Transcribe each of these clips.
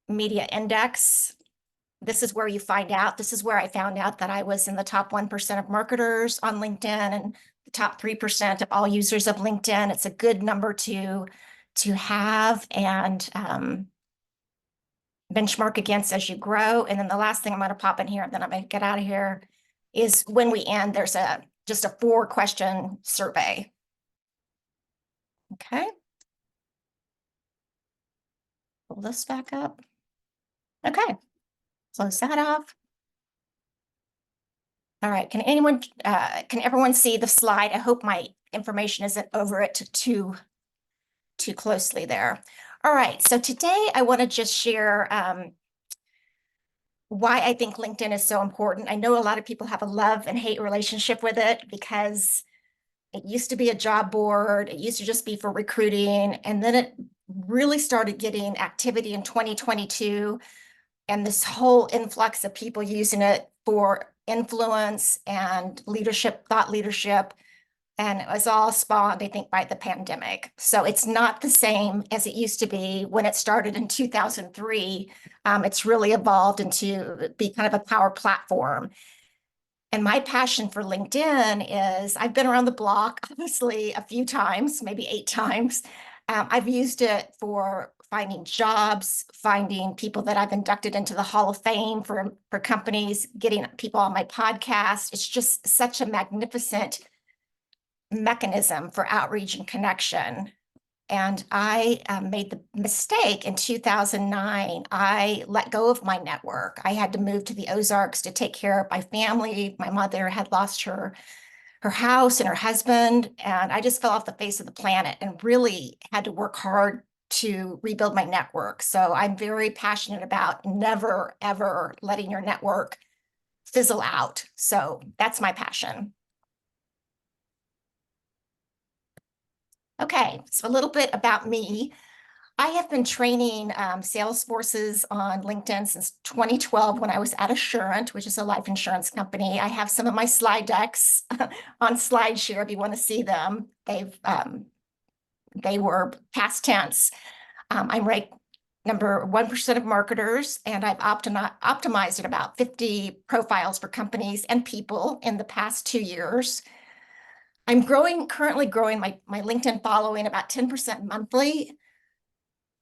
Media Index. This is where you find out. This is where I found out that I was in the top 1% of marketers on LinkedIn and the top 3% of all users of LinkedIn. It's a good number to have and benchmark against as you grow. And then the last thing I'm going to pop in here, and then I'm going to get out of here, is when we end, there's just a 4-question survey. Okay. Pull this back up. Okay. Close that off. All right. Can everyone see the slide? I hope my information isn't over it too closely there. All right. So today I want to just share why I think LinkedIn is so important. I know a lot of people have a love and hate relationship with it because it used to be a job board. It used to just be for recruiting. And then it really started getting activity in 2022. And this whole influx of people using it for influence and leadership, thought leadership. And it was all spawned, I think, by the pandemic. So it's not the same as it used to be when it started in 2003. It's really evolved into be kind of a power platform. And my passion for LinkedIn is I've been around the block, obviously, a few times, maybe 8 times. I've used it for finding jobs, finding people that I've inducted into the Hall of Fame for companies, getting people on my podcast. It's just such a magnificent mechanism for outreach and connection. And I made the mistake in 2009. I let go of my network. I had to move to the Ozarks to take care of my family. My mother had lost her house and her husband, and I just fell off the face of the planet and really had to work hard to rebuild my network. So I'm very passionate about never, ever letting your network fizzle out. So that's my passion. Okay, so a little bit about me. I have been training sales forces on LinkedIn since 2012 when I was at Assurant, which is a life insurance company. I have some of my slide decks on SlideShare if you want to see them. They were past tense. I'm ranked number 1% of marketers, and I've optimized at about 50 profiles for companies and people in the past 2 years. I'm currently growing my LinkedIn following about 10% monthly.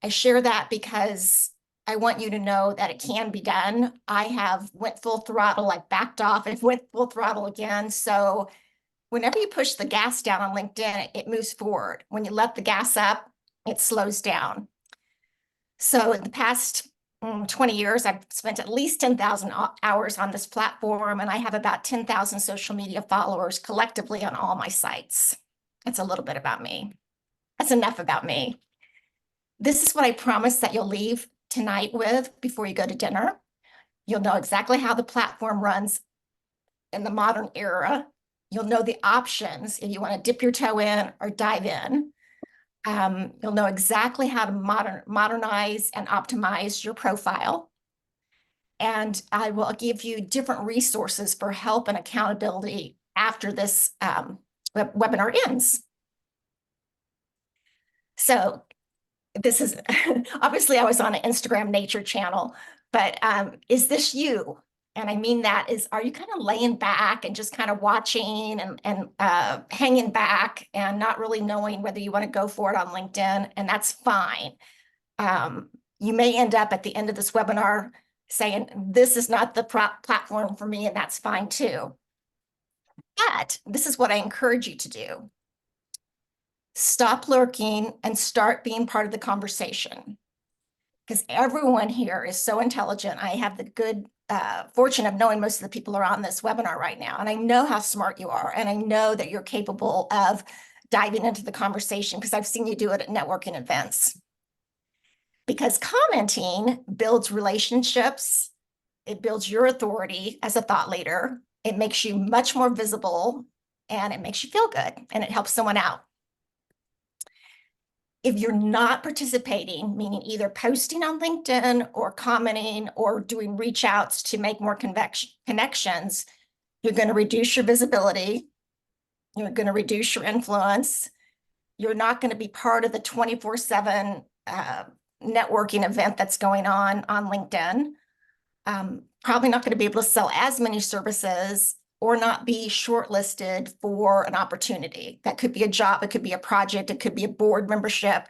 I share that because I want you to know that it can be done. I have went full throttle, I backed off and went full throttle again. So whenever you push the gas down on LinkedIn, it moves forward. When you let the gas up, it slows down. So in the past 20 years, I've spent at least 10,000 hours on this platform, and I have about 10,000 social media followers collectively on all my sites. That's a little bit about me. That's enough about me. This is what I promise that you'll leave tonight with before you go to dinner. You'll know exactly how the platform runs in the modern era. You'll know the options if you want to dip your toe in or dive in. You'll know exactly how to modernize and optimize your profile. And I will give you different resources for help and accountability after this webinar ends. So this is obviously I was on an Instagram nature channel, but is this you? And I mean that is, are you kind of laying back and just kind of watching and hanging back and not really knowing whether you want to go for it on LinkedIn? And that's fine. You may end up at the end of this webinar saying, this is not the platform for me, and that's fine too. But this is what I encourage you to do. Stop lurking and start being part of the conversation. Because everyone here is so intelligent. I have the good fortune of knowing most of the people are on this webinar right now. And I know how smart you are. And I know that you're capable of diving into the conversation because I've seen you do it at networking events. Because commenting builds relationships. It builds your authority as a thought leader. It makes you much more visible and it makes you feel good and it helps someone out. If you're not participating, meaning either posting on LinkedIn or commenting or doing reach outs to make more connections, you're going to reduce your visibility. You're going to reduce your influence. You're not going to be part of the 24/7 networking event that's going on LinkedIn. Probably not going to be able to sell as many services or not be shortlisted for an opportunity. That could be a job, it could be a project, it could be a board membership.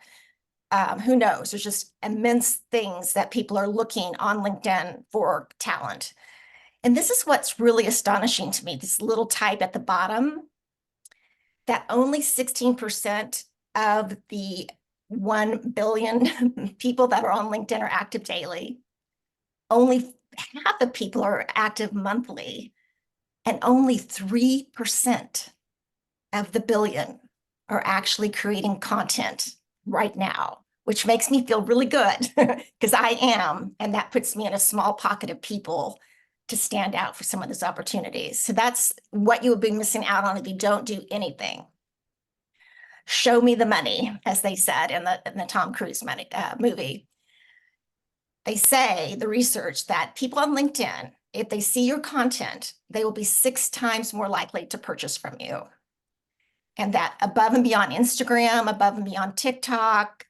Who knows? There's just immense things that people are looking on LinkedIn for talent. And this is what's really astonishing to me, this little type at the bottom, that only 16% of the 1 billion people that are on LinkedIn are active daily. Only half of people are active monthly, and only 3% of the billion are actually creating content right now, which makes me feel really good because I am, and that puts me in a small pocket of people to stand out for some of those opportunities. So that's what you will be missing out on if you don't do anything. Show me the money, as they said in the Tom Cruise movie. They say, the research, that people on LinkedIn, if they see your content, they will be 6 times more likely to purchase from you. And that above and beyond Instagram, above and beyond TikTok,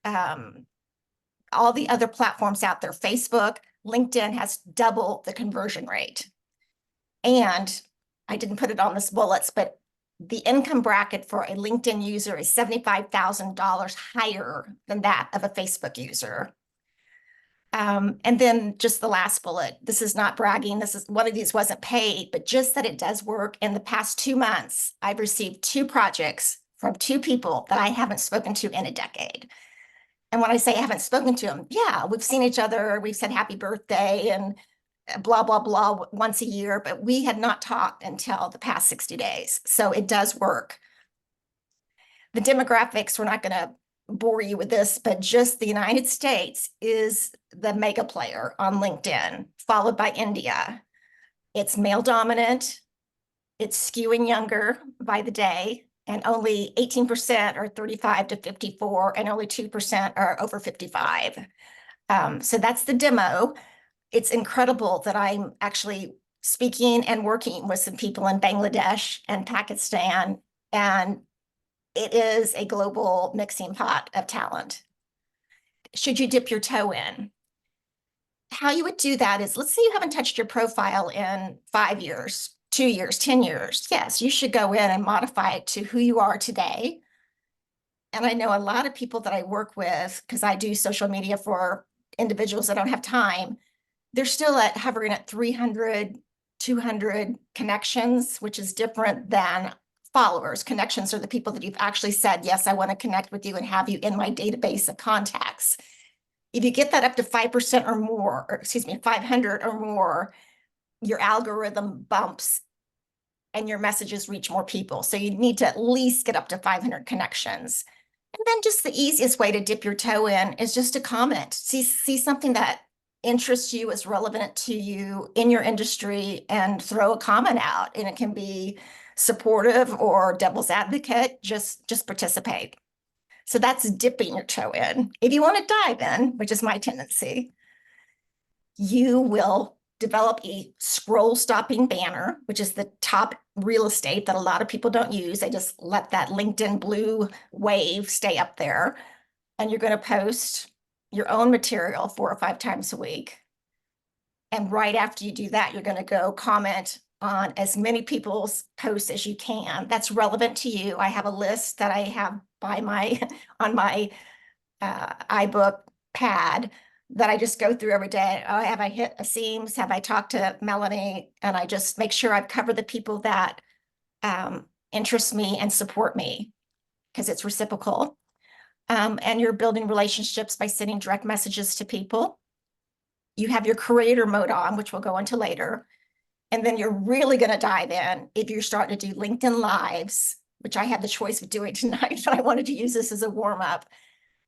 all the other platforms out there, Facebook, LinkedIn has double the conversion rate. And I didn't put it on this bullets, but the income bracket for a LinkedIn user is $75,000 higher than that of a Facebook user. And then just the last bullet, this is not bragging, this is one of these wasn't paid, but just that it does work. In the past 2 months, I've received 2 projects from 2 people that I haven't spoken to in a decade. And when I say I haven't spoken to them, yeah, we've seen each other, we've said happy birthday and blah, blah, blah once a year, but we had not talked until the past 60 days. So it does work. The demographics, we're not going to bore you with this, but just the United States is the mega player on LinkedIn, followed by India. It's male dominant, it's skewing younger by the day, and only 18% are 35 to 54, and only 2% are over 55. So that's the demo. It's incredible that I'm actually speaking and working with some people in Bangladesh and Pakistan, and it is a global mixing pot of talent. Should you dip your toe in? How you would do that is, let's say you haven't touched your profile in 5 years, 2 years, 10 years. Yes, you should go in and modify it to who you are today. And I know a lot of people that I work with, because I do social media for individuals that don't have time, they're still hovering at 300, 200 connections, which is different than followers. Connections are the people that you've actually said, yes, I want to connect with you and have you in my database of contacts. If you get that up to 5% or more, or excuse me, 500 or more, your algorithm bumps and your messages reach more people. So you need to at least get up to 500 connections. And then just the easiest way to dip your toe in is just to comment. See something that interests you, is relevant to you in your industry, and throw a comment out. And it can be supportive or devil's advocate, just participate. So that's dipping your toe in. If you want to dive in, which is my tendency, you will develop a scroll stopping banner, which is the top real estate that a lot of people don't use. They just let that LinkedIn blue wave stay up there. And you're going to post your own material 4 or 5 times a week. And right after you do that, you're going to go comment on as many people's posts as you can that's relevant to you. I have a list that I have by on my iBook pad that I just go through every day. Oh, have I hit Asim's? Have I talked to Melanie? And I just make sure I've covered the people that interest me and support me, because it's reciprocal. And you're building relationships by sending direct messages to people. You have your creator mode on, which we'll go into later. And then you're really going to dive in if you're starting to do LinkedIn Lives, which I had the choice of doing tonight, but I wanted to use this as a warm up,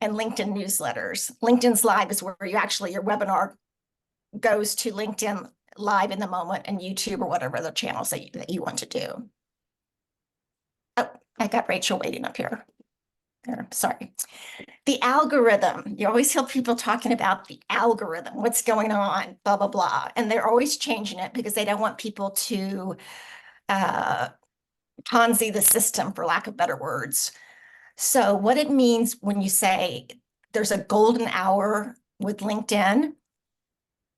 and LinkedIn newsletters. LinkedIn's Live is where you actually, your webinar goes to LinkedIn Live in the moment, and YouTube or whatever other channels that you want to do. Oh, I got Rachel waiting up here. There, sorry. The algorithm, you always hear people talking about the algorithm, what's going on, blah, blah, blah. And they're always changing it because they don't want people to Ponzi the system, for lack of better words. So what it means when you say there's a golden hour with LinkedIn,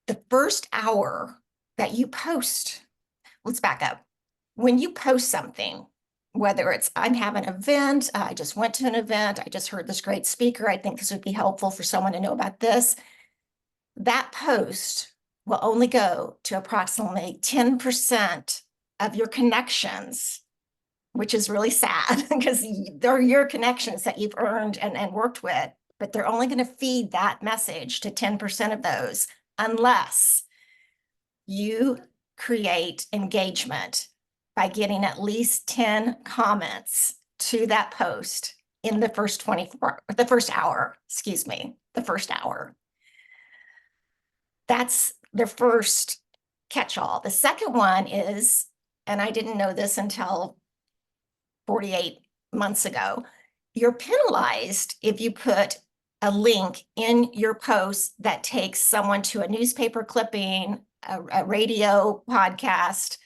the first hour that you post, let's back up. When you post something, whether it's I'm having an event, I just went to an event, I just heard this great speaker, I think this would be helpful for someone to know about this, that post will only go to approximately 10% of your connections, which is really sad because they're your connections that you've earned and worked with, but they're only going to feed that message to 10% of those unless you create engagement by getting at least 10 comments to that post in the first 24, the first hour, excuse me, the first hour. That's the first catch-all. The second one is, and I didn't know this until 48 months ago, you're penalized if you put a link in your post that takes someone to a newspaper clipping, a radio podcast,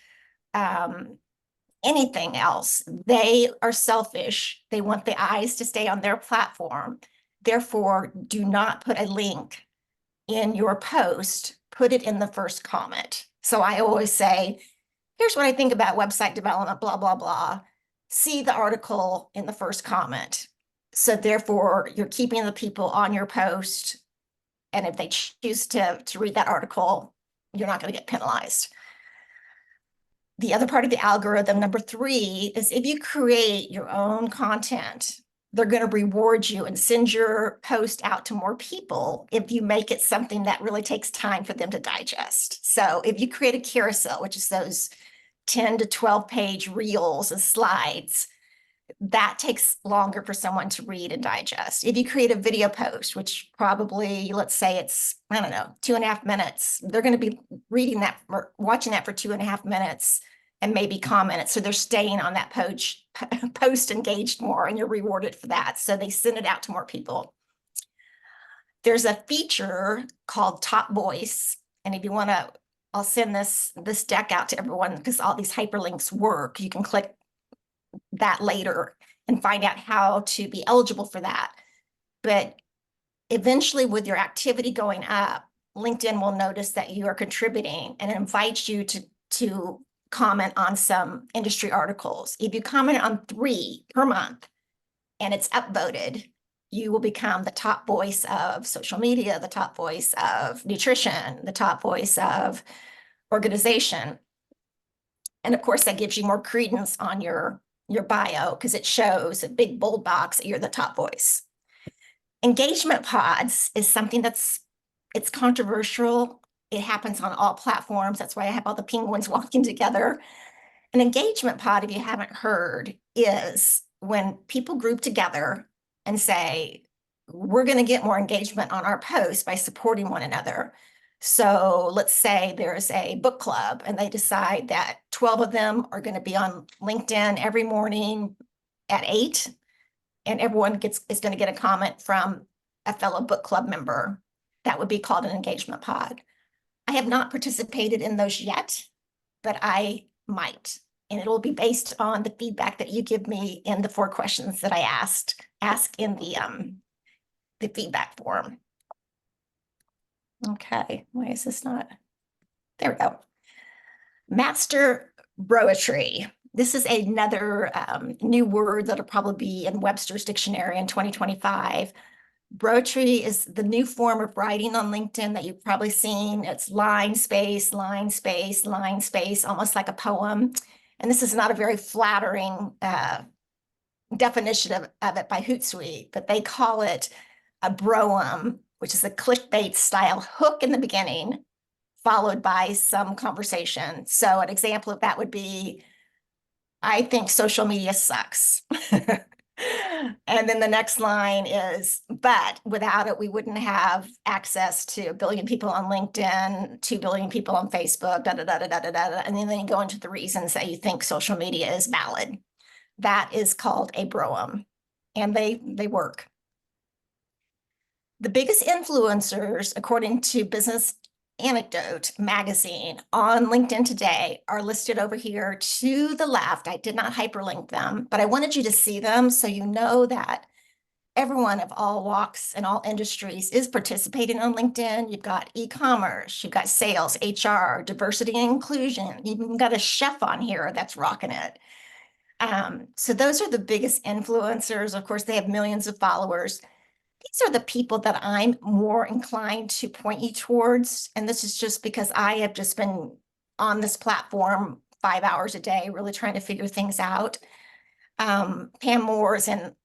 anything else. They are selfish. They want the eyes to stay on their platform. Therefore, do not put a link in your post, put it in the first comment. So I always say, here's what I think about website development, blah, blah, blah. See the article in the first comment. So therefore, you're keeping the people on your post. And if they choose to read that article, you're not going to get penalized. The other part of the algorithm, number 3, is if you create your own content, they're going to reward you and send your post out to more people if you make it something that really takes time for them to digest. So if you create a carousel, which is those 10 to 12 page reels and slides, that takes longer for someone to read and digest. If you create a video post, which probably, let's say it's, I don't know, 2.5 minutes, they're going to be reading that or watching that for 2.5 minutes and maybe comment it. So they're staying on that post engaged more, and you're rewarded for that. So they send it out to more people. There's a feature called Top Voice. And if you want to, I'll send this deck out to everyone because all these hyperlinks work. You can click that later and find out how to be eligible for that. But eventually, with your activity going up, LinkedIn will notice that you are contributing and invites you to comment on some industry articles. If you comment on 3 per month and it's upvoted, you will become the top voice of social media, the top voice of nutrition, the top voice of organization. And of course, that gives you more credence on your bio because it shows a big bold box that you're the top voice. Engagement pods is something it's controversial. It happens on all platforms. That's why I have all the penguins walking together. An engagement pod, if you haven't heard, is when people group together and say, we're going to get more engagement on our posts by supporting one another. So let's say there's a book club and they decide that 12 of them are going to be on LinkedIn every morning at 8, and everyone is going to get a comment from a fellow book club member. That would be called an engagement pod. I have not participated in those yet, but I might. And it will be based on the feedback that you give me in the 4 questions that I ask in the feedback form. Okay, why is this not? There we go. Master broetry. This is another new word that'll probably be in Webster's dictionary in 2025. Broetry is the new form of writing on LinkedIn that you've probably seen. It's line, space, line, space, line, space, almost like a poem. And this is not a very flattering definition of it by Hootsuite, but they call it a broem, which is a clickbait style hook in the beginning, followed by some conversation. So an example of that would be, I think social media sucks. And then the next line is, but without it, we wouldn't have access to 1 billion people on LinkedIn, 2 billion people on Facebook, da, da, da, da, da, da, da. And then you go into the reasons that you think social media is valid. That is called a broem, and they work. The biggest influencers, according to Business Anecdote magazine on LinkedIn today, are listed over here to the left. I did not hyperlink them, but I wanted you to see them so you know that everyone of all walks and all industries is participating on LinkedIn. You've got e-commerce, you've got sales, HR, diversity and inclusion. You've even got a chef on here that's rocking it. So those are the biggest influencers. Of course, they have millions of followers. These are the people that I'm more inclined to point you towards. And this is just because I have just been on this platform 5 hours a day, really trying to figure things out. Pam Moore is in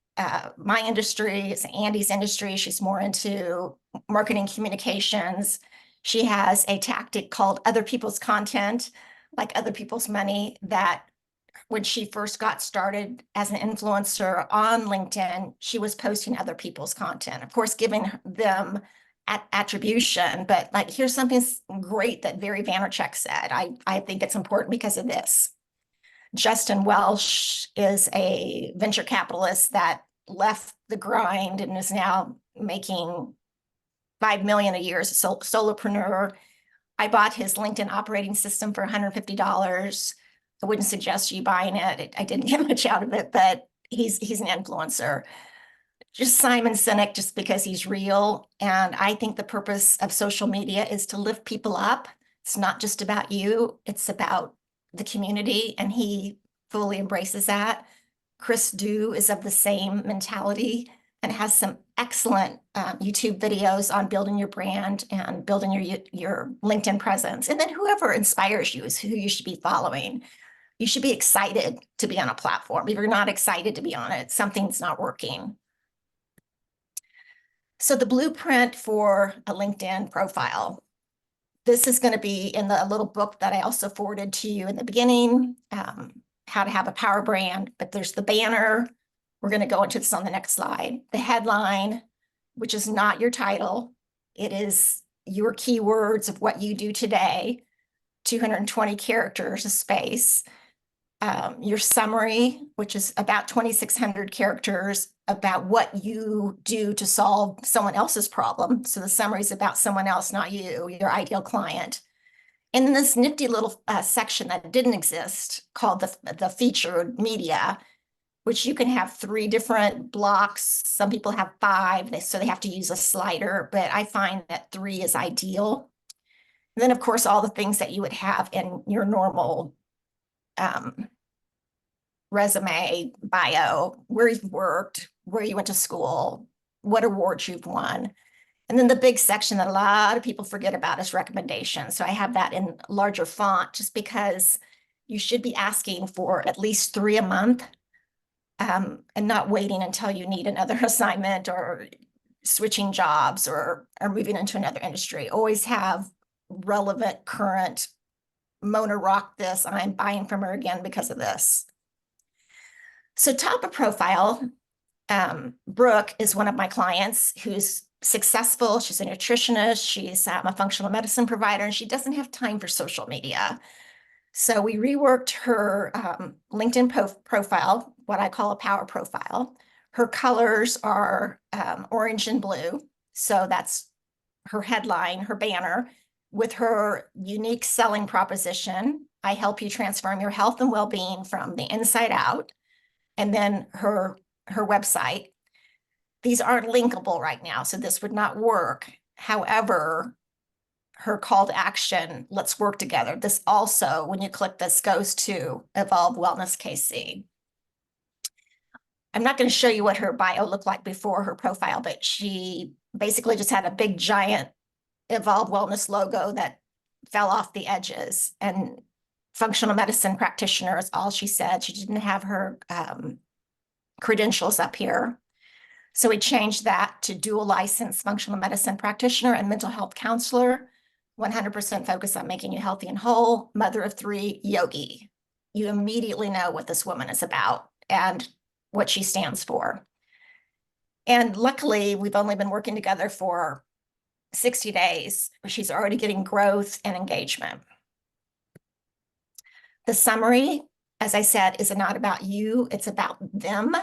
my industry, it's Andy's industry. She's more into marketing communications. She has a tactic called other people's content, like other people's money, that when she first got started as an influencer on LinkedIn, she was posting other people's content, of course, giving them attribution. But like, here's something great that Barry Vaynerchuk said. I think it's important because of this. Justin Welsh is a venture capitalist that left the grind and is now making 5 million a year as a solopreneur. I bought his LinkedIn operating system for $150. I wouldn't suggest you buying it. I didn't get much out of it, but he's an influencer. Just Simon Sinek, just because he's real. And I think the purpose of social media is to lift people up. It's not just about you, it's about the community, and he fully embraces that. Chris Du is of the same mentality and has some excellent YouTube videos on building your brand and building your LinkedIn presence. And then whoever inspires you is who you should be following. You should be excited to be on a platform. If you're not excited to be on it, something's not working. So the blueprint for a LinkedIn profile. This is going to be in the little book that I also forwarded to you in the beginning, how to have a power brand. But there's the banner. We're going to go into this on the next slide. The headline, which is not your title. It is your keywords of what you do today, 220 characters a space. Your summary, which is about 2,600 characters about what you do to solve someone else's problem. So the summary is about someone else, not you, your ideal client. And this nifty little section that didn't exist called the featured media, which you can have 3 different blocks. Some people have 5, so they have to use a slider, but I find that 3 is ideal. And then, of course, all the things that you would have in your normal resume, bio, where you've worked, where you went to school, what awards you've won. And then the big section that a lot of people forget about is recommendations. So I have that in larger font just because you should be asking for at least 3 a month, and not waiting until you need another assignment or switching jobs or moving into another industry. Always have relevant, current, Mona rocked this, and I'm buying from her again because of this. So top of profile, Brooke is one of my clients who's successful. She's a nutritionist. She's a functional medicine provider, and she doesn't have time for social media. So we reworked her LinkedIn profile, what I call a power profile. Her colors are orange and blue. So that's her headline, her banner, with her unique selling proposition. I help you transform your health and well-being from the inside out. And then her website. These aren't linkable right now, so this would not work. However, her call to action, let's work together. This also, when you click this, goes to Evolve Wellness KC. I'm not going to show you what her bio looked like before her profile, but she basically just had a big giant Evolve Wellness logo that fell off the edges, and functional medicine practitioner is all she said. She didn't have her credentials up here. So we changed that to dual licensed functional medicine practitioner and mental health counselor, 100% focused on making you healthy and whole, mother of 3, yogi. You immediately know what this woman is about and what she stands for. And luckily, we've only been working together for 60 days. She's already getting growth and engagement. The summary, as I said, is not about you, it's about them.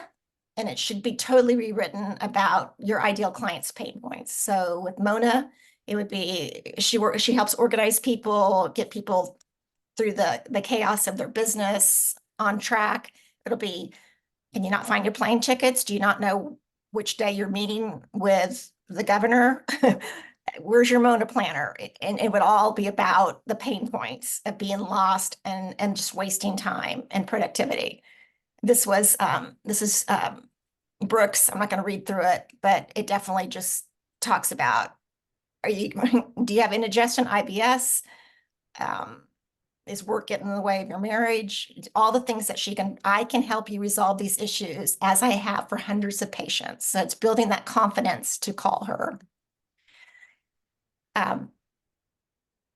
And it should be totally rewritten about your ideal client's pain points. So with Mona, it would be, she helps organize people, get people through the chaos of their business on track. It'll be, can you not find your plane tickets? Do you not know which day you're meeting with the governor. Where's your Mona planner? And it would all be about the pain points of being lost and just wasting time and productivity. This is Brooks. I'm not going to read through it, but it definitely just talks about, do you have indigestion, IBS? Is work getting in the way of your marriage? All the things that I can help you resolve these issues, as I have for hundreds of patients. So it's building that confidence to call her.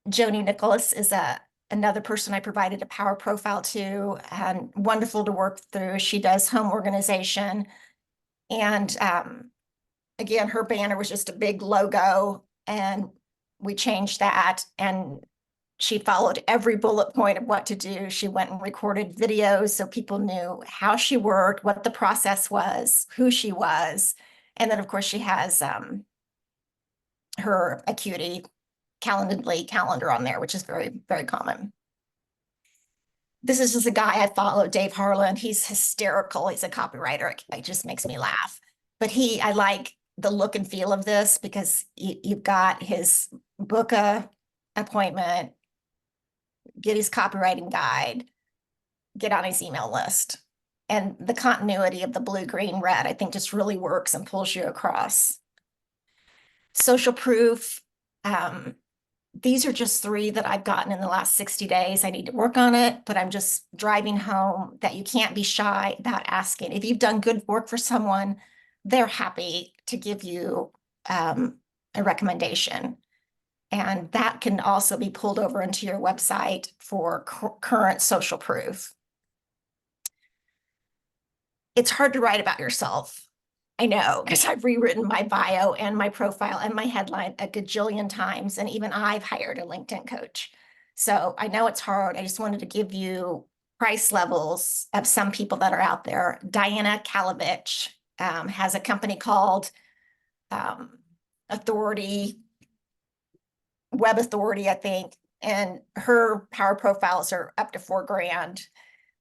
Joni Nicholas is another person I provided a power profile to, and wonderful to work through. She does home organization. And again, her banner was just a big logo, and we changed that. And she followed every bullet point of what to do. She went and recorded videos so people knew how she worked, what the process was, who she was. And then, of course, she has her Acuity Calendly calendar on there, which is very, very common. This is just a guy I follow, Dave Harlan. He's hysterical. He's a copywriter. It just makes me laugh. But I like the look and feel of this, because you've got his book a appointment, get his copywriting guide, get on his email list. And the continuity of the blue, green, red, I think just really works and pulls you across. Social proof. These are just 3 that I've gotten in the last 60 days. I need to work on it, but I'm just driving home that you can't be shy about asking. If you've done good work for someone, they're happy to give you a recommendation. And that can also be pulled over into your website for current social proof. It's hard to write about yourself. I know, because I've rewritten my bio and my profile and my headline a gajillion times, and even I've hired a LinkedIn coach. So I know it's hard. I just wanted to give you price levels of some people that are out there. Diana Kalovich has a company called Authority, Web Authority, I think, and her power profiles are up to $4,000.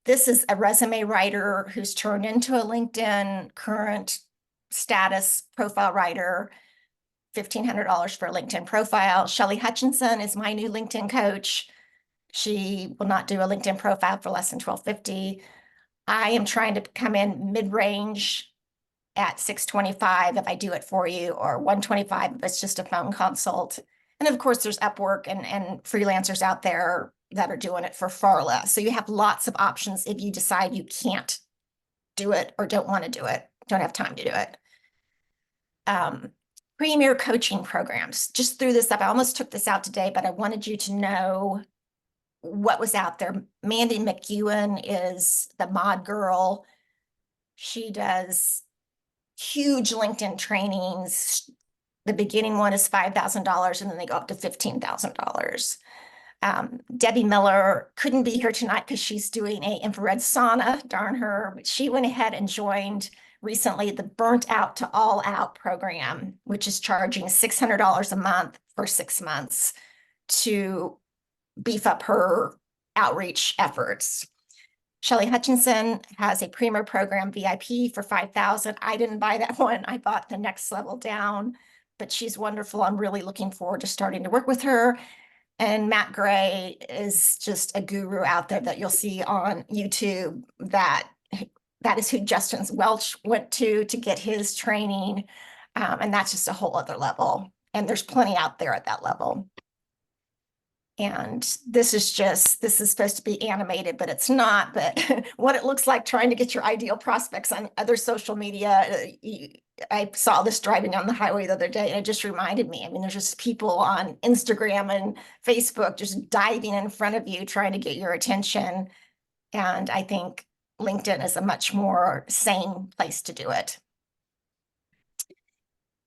This is a resume writer who's turned into a LinkedIn current status profile writer, $1,500 for a LinkedIn profile. Shelly Hutchinson is my new LinkedIn coach. She will not do a LinkedIn profile for less than $1,250. I am trying to come in mid-range at $625 if I do it for you, or $125 if it's just a phone consult. And of course, there's Upwork and freelancers out there that are doing it for far less. So you have lots of options if you decide you can't do it or don't want to do it, don't have time to do it. Premier coaching programs. Just threw this up. I almost took this out today, but I wanted you to know what was out there. Mandy McEwen is the mod girl. She does huge LinkedIn trainings. The beginning one is $5,000, and then they go up to $15,000. Debbie Miller couldn't be here tonight because she's doing an infrared sauna, darn her, but she went ahead and joined recently the Burnt Out to All Out program, which is charging $600 a month for 6 months to beef up her outreach efforts. Shelly Hutchinson has a Premier program VIP for $5,000. I didn't buy that one. I bought the next level down, but she's wonderful. I'm really looking forward to starting to work with her. And Matt Gray is just a guru out there that you'll see on YouTube. That is who Justin Welch went to get his training. And that's just a whole other level. And there's plenty out there at that level. And this is supposed to be animated, but it's not. But what it looks like trying to get your ideal prospects on other social media. I saw this driving down the highway the other day, and it just reminded me. I mean, there's just people on Instagram and Facebook just diving in front of you, trying to get your attention. And I think LinkedIn is a much more sane place to do it.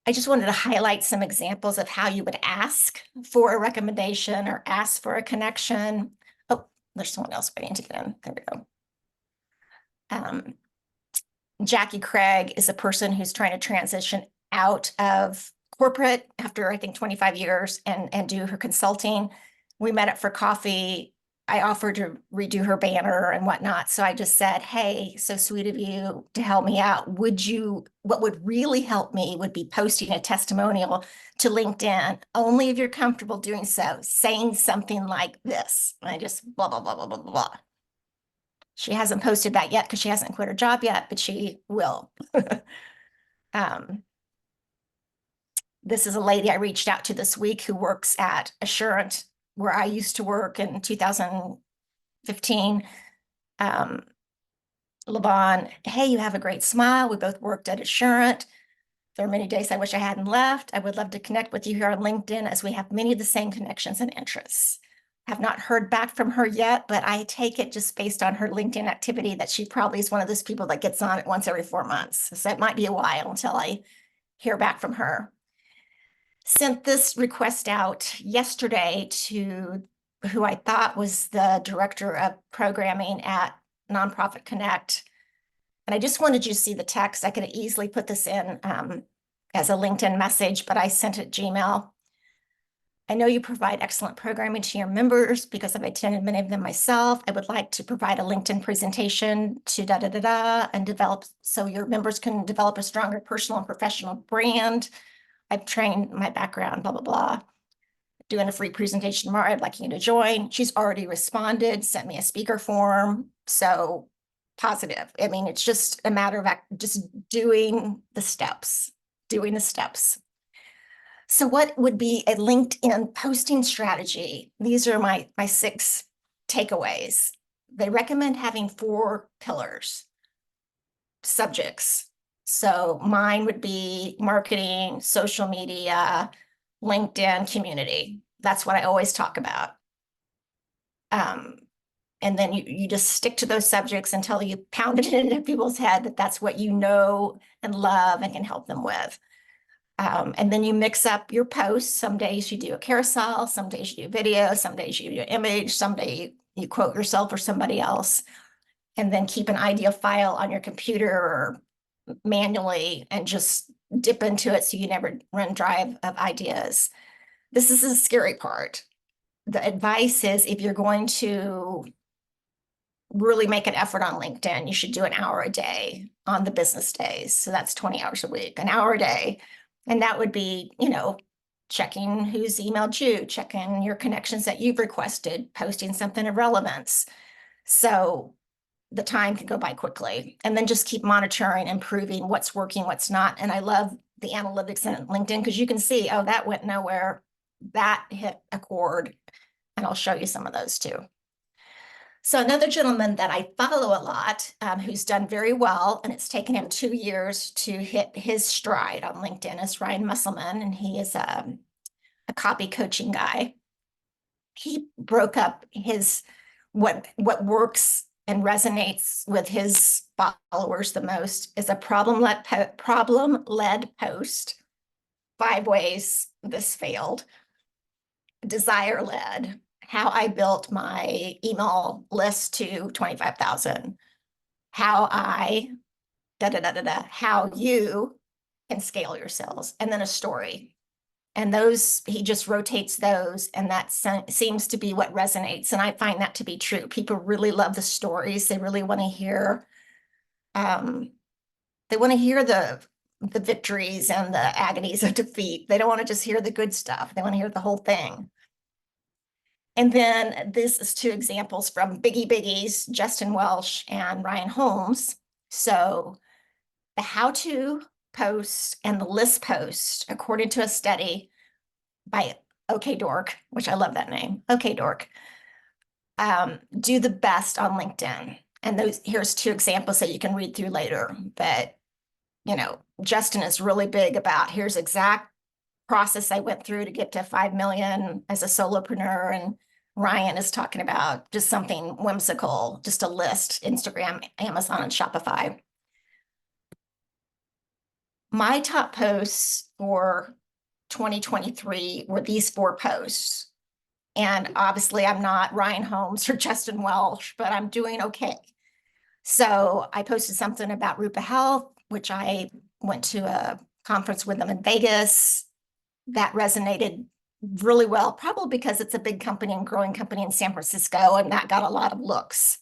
I just wanted to highlight some examples of how you would ask for a recommendation or ask for a connection. Oh, there's someone else waiting to get in. There we go. Jackie Craig is a person who's trying to transition out of corporate after, I think, 25 years and do her consulting. We met up for coffee. I offered to redo her banner and whatnot. So I just said, hey, so sweet of you to help me out. What would really help me would be posting a testimonial to LinkedIn, only if you're comfortable doing so, saying something like this. And I just blah, blah, blah, blah, blah, blah. She hasn't posted that yet because she hasn't quit her job yet, but she will. um, this is a lady I reached out to this week who works at Assurant, where I used to work in 2015. Levon, hey, you have a great smile. We both worked at Assurant. There are many days I wish I hadn't left. I would love to connect with you here on LinkedIn as we have many of the same connections and interests. Have not heard back from her yet, but I take it just based on her LinkedIn activity that she probably is one of those people that gets on it once every 4 months. So it might be a while until I hear back from her. Sent this request out yesterday to who I thought was the director of programming at Nonprofit Connect. And I just wanted you to see the text. I could easily put this in as a LinkedIn message, but I sent it Gmail. I know you provide excellent programming to your members because I've attended many of them myself. I would like to provide a LinkedIn presentation to and develop so your members can develop a stronger personal and professional brand. I've trained my background, blah, blah, blah. Doing a free presentation tomorrow. I'd like you to join. She's already responded, sent me a speaker form. So positive. I mean, it's just a matter of just doing the steps. So what would be a LinkedIn posting strategy? These are my 6 takeaways. They recommend having 4 pillars, subjects. So mine would be marketing, social media, LinkedIn, community. That's what I always talk about. And then you just stick to those subjects until you pound it into people's head that that's what you know and love and can help them with. And then you mix up your posts. Some days you do a carousel, some days you do video, some days you do an image, some day you quote yourself or somebody else, and then keep an idea file on your computer or manually and just dip into it so you never run dry of ideas. This is the scary part. The advice is if you're going to really make an effort on LinkedIn, you should do an hour a day on the business days. So that's 20 hours a week, an hour a day. And that would be, checking who's emailed you, checking your connections that you've requested, posting something of relevance. So the time can go by quickly. And then just keep monitoring, improving what's working, what's not. And I love the analytics in LinkedIn because you can see, oh, that went nowhere. That hit a chord. And I'll show you some of those too. So another gentleman that I follow a lot, who's done very well, and it's taken him 2 years to hit his stride on LinkedIn, is Ryan Musselman, and he is a copy coaching guy. He broke up his what works and resonates with his followers the most is a problem-led post. 5 ways this failed. Desire-led. How I built my email list to 25,000, how how you can scale your sales, and then a story. And those, he just rotates those, and that seems to be what resonates. And I find that to be true. People really love the stories. They really want to hear, the victories and the agonies of defeat. They don't want to just hear the good stuff. They want to hear the whole thing. And then this is 2 examples from Biggies, Justin Welsh and Ryan Holmes. So the how-to post and the list post, according to a study by OkDork, which I love that name, OkDork, do the best on LinkedIn. And here's 2 examples that you can read through later. But, Justin is really big about here's exact process I went through to get to 5 million as a solopreneur, and Ryan is talking about just something whimsical, just a list, Instagram, Amazon, and Shopify. My top posts for 2023 were these 4 posts. And obviously I'm not Ryan Holmes or Justin Welsh, but I'm doing okay. So I posted something about Rupa Health, which I went to a conference with them in Vegas. That resonated really well, probably because it's a big company and growing company in San Francisco, and that got a lot of looks.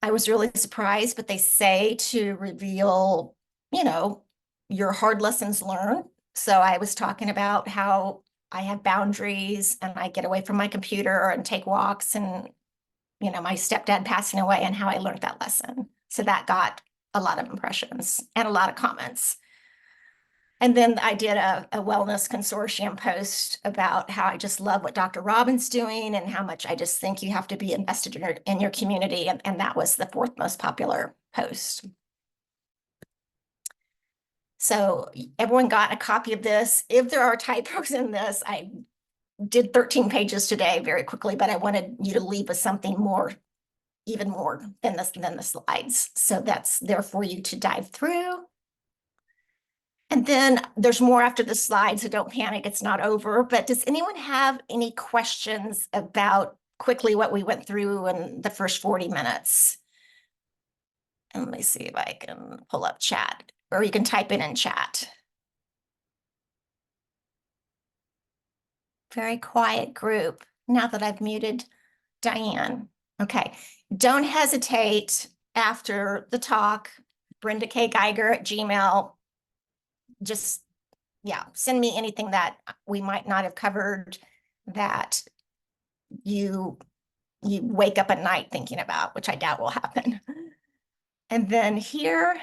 I was really surprised, but they say to reveal, you know, your hard lessons learned. So I was talking about how I have boundaries and I get away from my computer and take walks, and, my stepdad passing away and how I learned that lesson. So that got a lot of impressions and a lot of comments. And then I did a wellness consortium post about how I just love what Dr. Robin's doing and how much I just think you have to be invested in your community. And that was the fourth most popular post. So everyone got a copy of this. If there are typos in this, I did 13 pages today very quickly, but I wanted you to leave with something more, even more than the slides. So that's there for you to dive through. And then there's more after the slide, so don't panic, it's not over. But does anyone have any questions about quickly what we went through in the first 40 minutes? And let me see if I can pull up chat, or you can type it in chat. Very quiet group now that I've muted Diane. Okay, don't hesitate after the talk, Brenda K. Geiger at Gmail. Just, yeah, send me anything that we might not have covered that you wake up at night thinking about, which I doubt will happen. And then here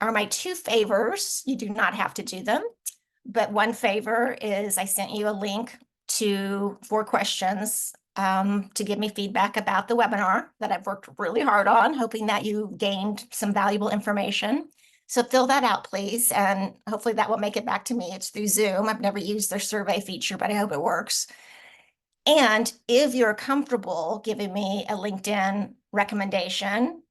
are my two favors. You do not have to do them, but one favor is I sent you a link to 4 questions to give me feedback about the webinar that I've worked really hard on, hoping that you gained some valuable information. So fill that out, please, and hopefully that will make it back to me. It's through Zoom. I've never used their survey feature, but I hope it works. And if you're comfortable giving me a LinkedIn recommendation,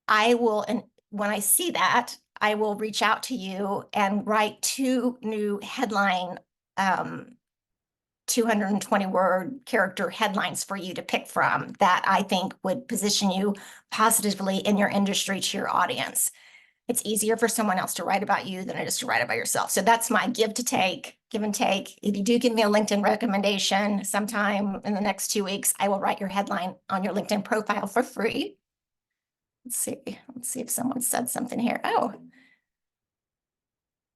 I will, and when I see that, I will reach out to you and write 2 new headline 220-word character headlines for you to pick from that I think would position you positively in your industry to your audience. It's easier for someone else to write about you than it is to write about yourself. So that's my give and take. If you do give me a LinkedIn recommendation sometime in the next 2 weeks, I will write your headline on your LinkedIn profile for free. Let's see if someone said something here. Oh,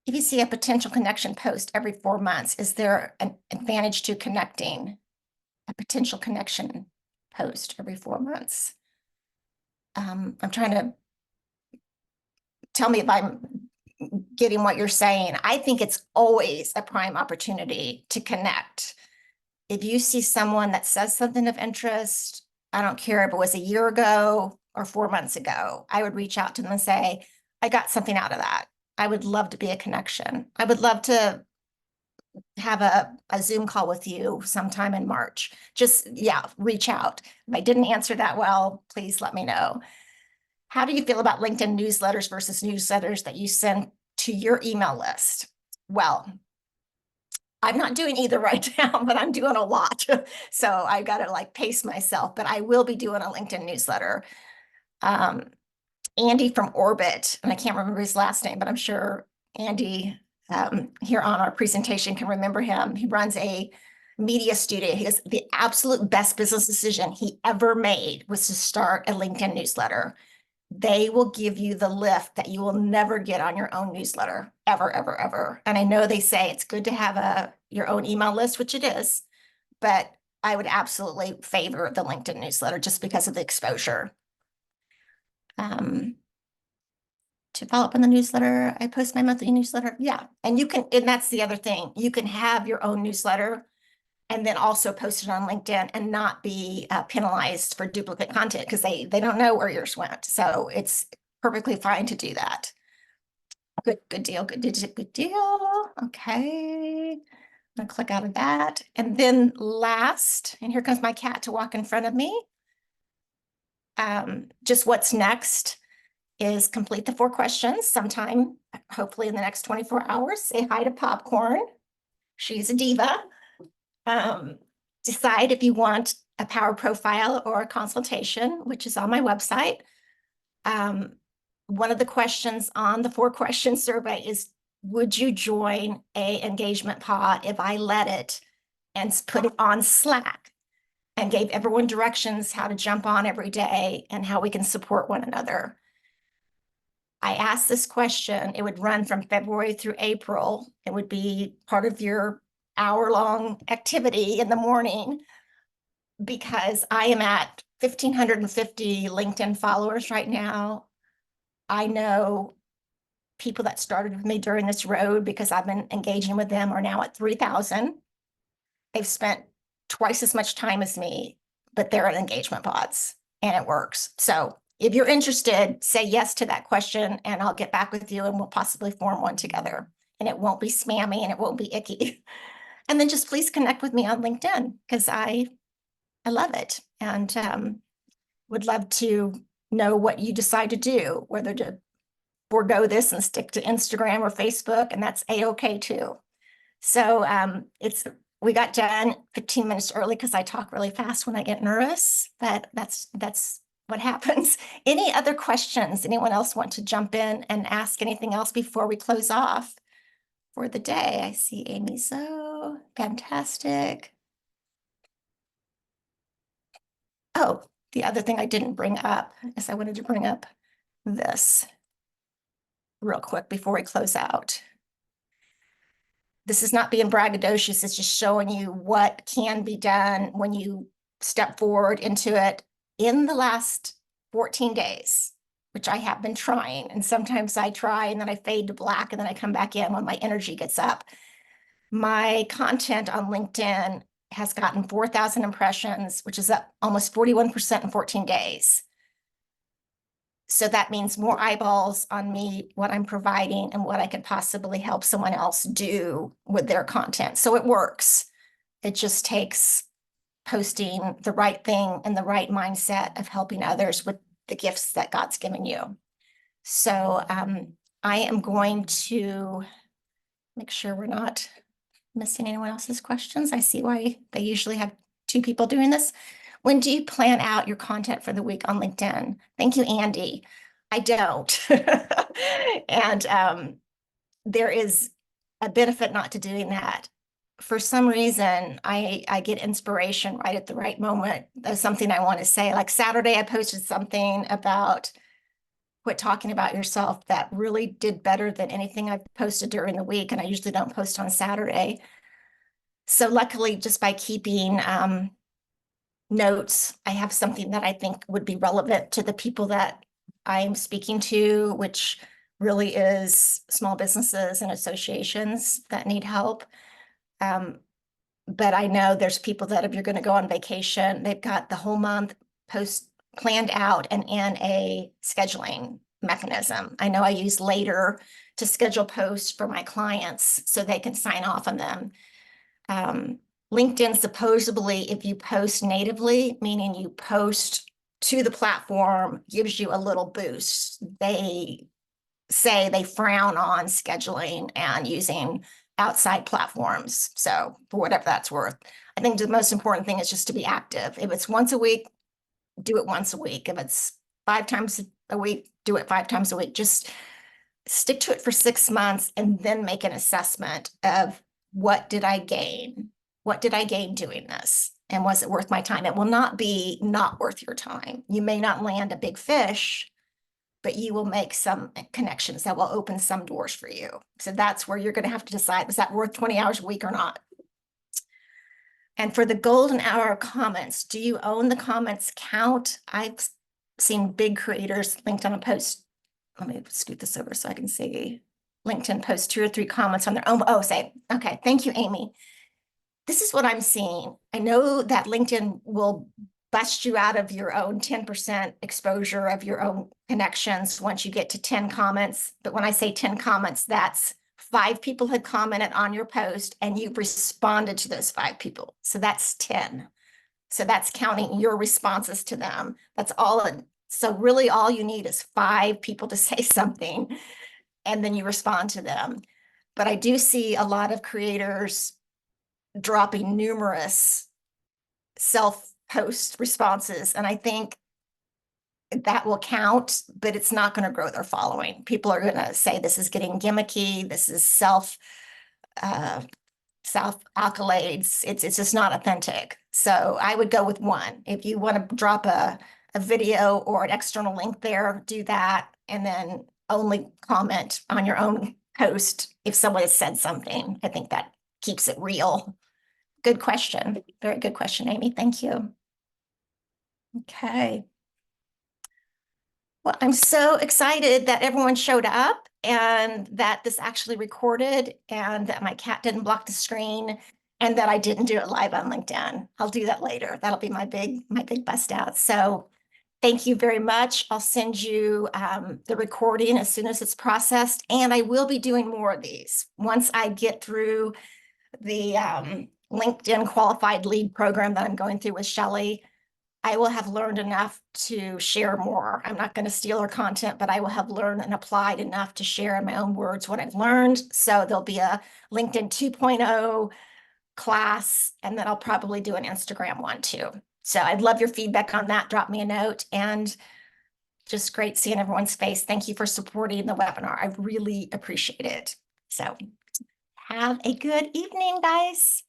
if you see a potential connection post every 4 months, is there an advantage to connecting a potential connection post every 4 months? I'm trying to tell me if I'm getting what you're saying. I think it's always a prime opportunity to connect. If you see someone that says something of interest, I don't care if it was a year ago or 4 months ago, I would reach out to them and say, I got something out of that. I would love to be a connection. I would love to have a Zoom call with you sometime in March. Just, yeah, reach out. If I didn't answer that well, please let me know. How do you feel about LinkedIn newsletters versus newsletters that you send to your email list? Well, I'm not doing either right now, but I'm doing a lot. So I got to like pace myself, but I will be doing a LinkedIn newsletter. Andy from Orbit, and I can't remember his last name, but I'm sure Andy here on our presentation can remember him. He runs a media studio. He goes, the absolute best business decision he ever made was to start a LinkedIn newsletter. They will give you the lift that you will never get on your own newsletter, ever, ever, ever. And I know they say it's good to have your own email list, which it is, but I would absolutely favor the LinkedIn newsletter just because of the exposure. To follow up on the newsletter, I post my monthly newsletter. Yeah, and you can, and that's the other thing. You can have your own newsletter and then also post it on LinkedIn and not be penalized for duplicate content because they don't know where yours went. So it's perfectly fine to do that. Good deal, good deal. Okay, I'm gonna click out of that. And then last, and here comes my cat to walk in front of me. Just what's next is complete the 4 questions sometime, hopefully in the next 24 hours. Say hi to Popcorn. She's a diva. Decide if you want a power profile or a consultation, which is on my website. One of the questions on the 4 question survey is, would you join a engagement pod if I led it and put it on Slack and gave everyone directions how to jump on every day and how we can support one another? I asked this question. It would run from February through April. It would be part of your hour-long activity in the morning, because I am at 1,550 LinkedIn followers right now. I know people that started with me during this road because I've been engaging with them are now at 3,000. They've spent twice as much time as me, but they're at engagement pods and it works. So if you're interested, say yes to that question and I'll get back with you and we'll possibly form one together. And it won't be spammy and it won't be icky. And then just please connect with me on LinkedIn, because I love it, and would love to know what you decide to do, whether to forego this and stick to Instagram or Facebook, and that's a-okay too. So we got done 15 minutes early because I talk really fast when I get nervous, but that's what happens. Any other questions? Anyone else want to jump in and ask anything else before we close off for the day? I see Amy So, fantastic. Oh, the other thing I didn't bring up is I wanted to bring up this real quick before we close out. This is not being braggadocious. It's just showing you what can be done when you step forward into it in the last 14 days, which I have been trying. And sometimes I try and then I fade to black and then I come back in when my energy gets up. My content on LinkedIn has gotten 4,000 impressions, which is up almost 41% in 14 days. So that means more eyeballs on me, what I'm providing, and what I could possibly help someone else do with their content. So it works. It just takes posting the right thing and the right mindset of helping others with the gifts that God's given you. So I am going to make sure we're not missing anyone else's questions. I see why they usually have two people doing this. When do you plan out your content for the week on LinkedIn? Thank you, Andy. I don't. And there is a benefit not to doing that. For some reason, I get inspiration right at the right moment of something I want to say. Like Saturday, I posted something about quit talking about yourself that really did better than anything I've posted during the week. And I usually don't post on Saturday. So luckily, just by keeping notes, I have something that I think would be relevant to the people that I am speaking to, which really is small businesses and associations that need help. But I know there's people that if you're going to go on vacation, they've got the whole month post planned out and in a scheduling mechanism. I know I use Later to schedule posts for my clients so they can sign off on them. LinkedIn supposedly, if you post natively, meaning you post to the platform, gives you a little boost. They say they frown on scheduling and using outside platforms. So for whatever that's worth, I think the most important thing is just to be active. If it's once a week, do it once a week. If it's 5 times a week, do it 5 times a week. Just stick to it for 6 months and then make an assessment of what did I gain? What did I gain doing this? And was it worth my time? It will not be not worth your time. You may not land a big fish, but you will make some connections that will open some doors for you. So that's where you're going to have to decide, was that worth 20 hours a week or not? And for the golden hour comments, do you own the comments count? I've seen big creators linked on a post. Let me scoot this over so I can see. LinkedIn post 2 or 3 comments on their own. Oh, say, okay, thank you, Amy. This is what I'm seeing. I know that LinkedIn will bust you out of your own 10% exposure of your own connections once you get to 10 comments. But when I say 10 comments, that's 5 people had commented on your post and you've responded to those 5 people. So that's 10. So that's counting your responses to them. That's all. So really all you need is 5 people to say something and then you respond to them. But I do see a lot of creators dropping numerous self-post responses. And I think that will count, but it's not going to grow their following. People are going to say this is getting gimmicky, this is uh, self accolades. It's just not authentic. So I would go with one. If you want to drop a video or an external link there, do that, and then only comment on your own post if someone has said something. I think that keeps it real. Good question. Very good question, Amy. Thank you. Okay. Well, I'm so excited that everyone showed up and that this actually recorded and that my cat didn't block the screen and that I didn't do it live on LinkedIn. I'll do that later. That'll be my big bust out. So thank you very much. I'll send you the recording as soon as it's processed, and I will be doing more of these once I get through the LinkedIn qualified lead program that I'm going through with Shelley. I will have learned enough to share more. I'm not going to steal her content, but I will have learned and applied enough to share in my own words what I've learned. So there'll be a LinkedIn 2.0 class, and then I'll probably do an Instagram one too. So I'd love your feedback on that. Drop me a note, and just great seeing everyone's face. Thank you for supporting the webinar. I really appreciate it. So have a good evening, guys.